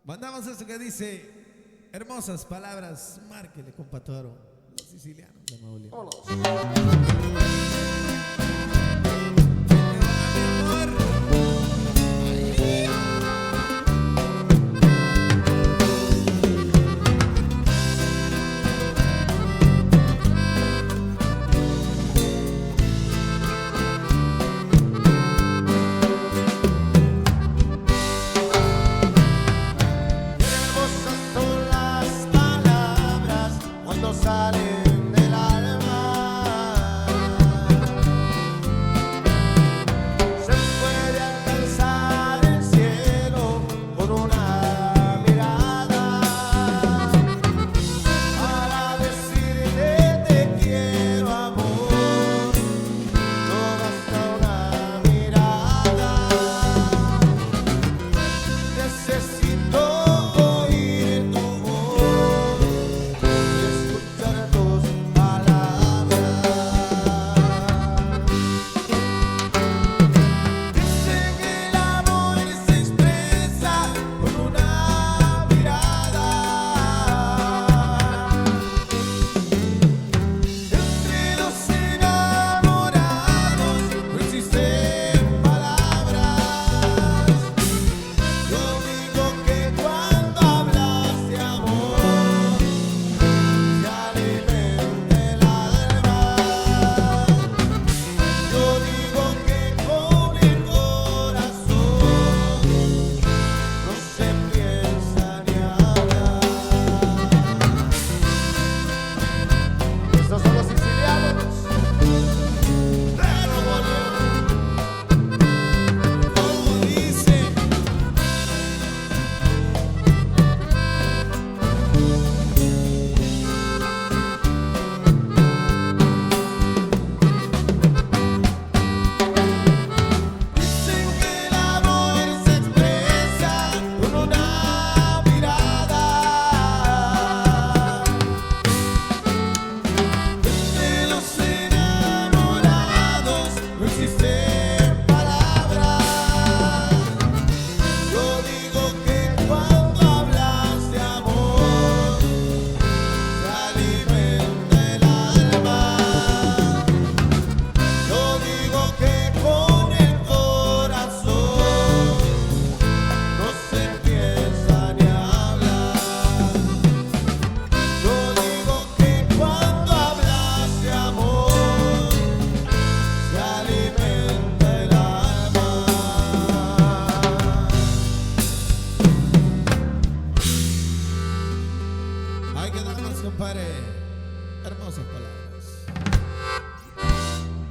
Mandamos esto que dice: hermosas palabras, márquele, compa Toro. Los sicilianos de Maullín. Salen del alma, se puede alcanzar el cielo con una mirada, para decirte te quiero, amor, no basta una mirada, necesito oír tu voz. Hay que darnos, compadre, hermosas palabras.